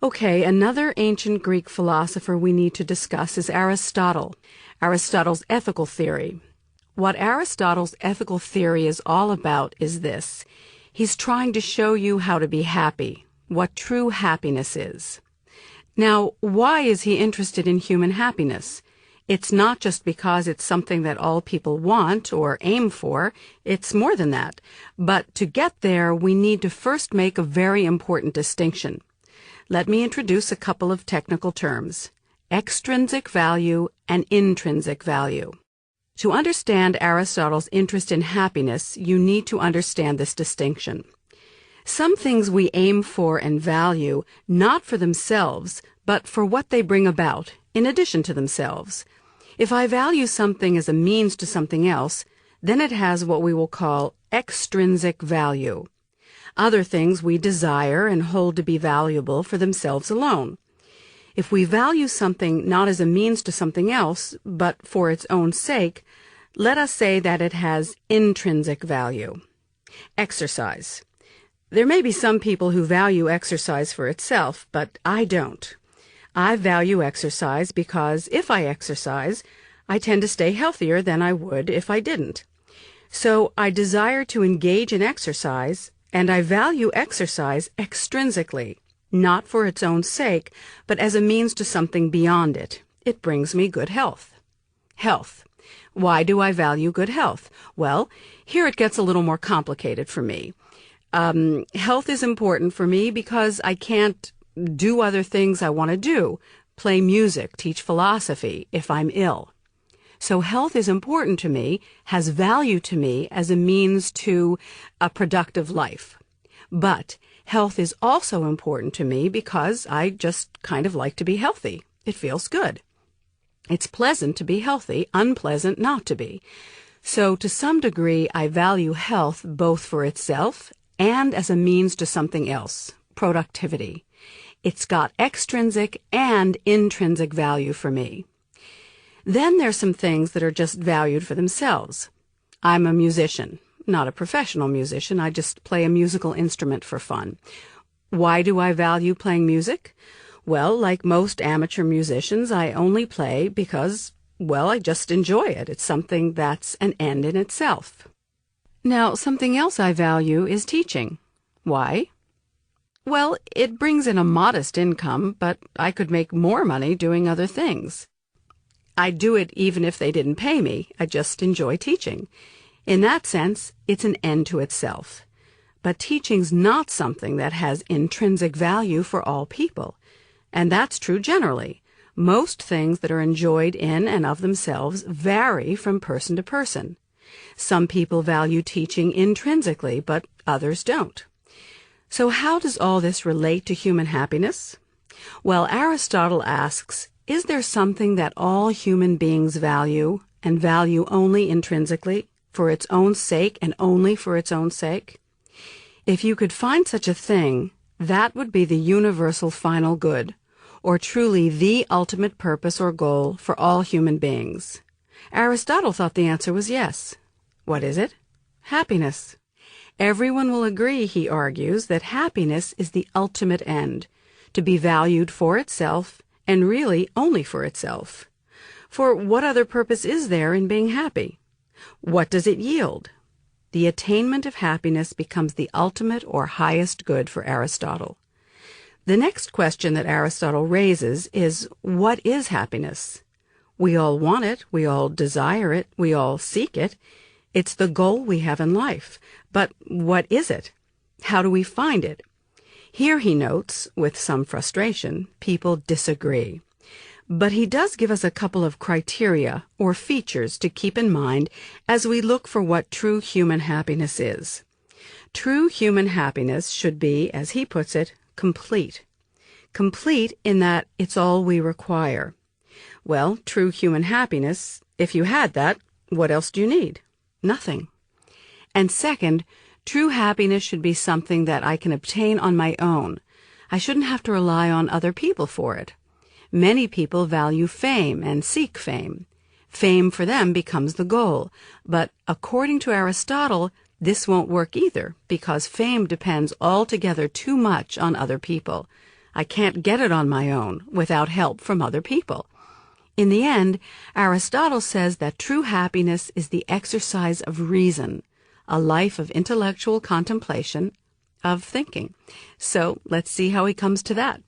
Okay, another ancient Greek philosopher we need to discuss is Aristotle, Aristotle's ethical theory. What Aristotle's ethical theory is all about is this. He's trying to show you how to be happy, what true happiness is. Now, why is he interested in human happiness? It's not just because it's something that all people want or aim for. It's more than that. But to get there, we need to first make a very important distinction. Let me introduce a couple of technical terms: extrinsic value and intrinsic value. To understand Aristotle's interest in happiness, you need to understand this distinction. Some things we aim for and value not for themselves, but for what they bring about, in addition to themselves. If I value something as a means to something else, then it has what we will call extrinsic value. Other things we desire and hold to be valuable for themselves alone. If we value something not as a means to something else, but for its own sake, let us say that it has intrinsic value. Exercise. There may be some people who value exercise for itself, but I don't. I value exercise because if I exercise, I tend to stay healthier than I would if I didn't. So I desire to engage in exercise, and I value exercise extrinsically, not for its own sake, but as a means to something beyond it. It brings me good health. Health. Why do I value good health? Well, here it gets a little more complicated for me. Health is important for me because I can't do other things I want to do, play music, teach philosophy, if I'm ill. So health is important to me, has value to me as a means to a productive life. But health is also important to me because I just kind of like to be healthy. It feels good. It's pleasant to be healthy, unpleasant not to be. So to some degree, I value health both for itself and as a means to something else, productivity. It's got extrinsic and intrinsic value for me. Then there's some things that are just valued for themselves. I'm a musician, not a professional musician. I just play a musical instrument for fun. Why do I value playing music? Well, like most amateur musicians, I only play because, well, I just enjoy it. It's something that's an end in itself. Now, something else I value is teaching. Why? Well, it brings in a modest income, but I could make more money doing other things. I'd do it even if they didn't pay me. I just enjoy teaching. In that sense, it's an end to itself. But teaching's not something that has intrinsic value for all people. And that's true generally. Most things that are enjoyed in and of themselves vary from person to person. Some people value teaching intrinsically, but others don't. So how does all this relate to human happiness? Well, Aristotle asks, is there something that all human beings value, and value only intrinsically, for its own sake and only for its own sake? If you could find such a thing, that would be the universal final good, or truly the ultimate purpose or goal for all human beings. Aristotle thought the answer was yes. What is it? Happiness. Everyone will agree, he argues, that happiness is the ultimate end, to be valued for itself and really only for itself. For what other purpose is there in being happy? What does it yield? The attainment of happiness becomes the ultimate or highest good for Aristotle. The next question that Aristotle raises is, what is happiness? We all want it, we all desire it, we all seek it. It's the goal we have in life. But what is it? How do we find it? Here, he notes, with some frustration, people disagree. But he does give us a couple of criteria or features to keep in mind as we look for what true human happiness is. True human happiness should be, as he puts it, complete. Complete in that it's all we require. Well, true human happiness, if you had that, what else do you need? Nothing. And second, true happiness should be something that I can obtain on my own. I shouldn't have to rely on other people for it. Many people value fame and seek fame. Fame for them becomes the goal. But according to Aristotle, this won't work either, because fame depends altogether too much on other people. I can't get it on my own without help from other people. In the end, Aristotle says that true happiness is the exercise of reason, a life of intellectual contemplation, of thinking. So let's see how he comes to that.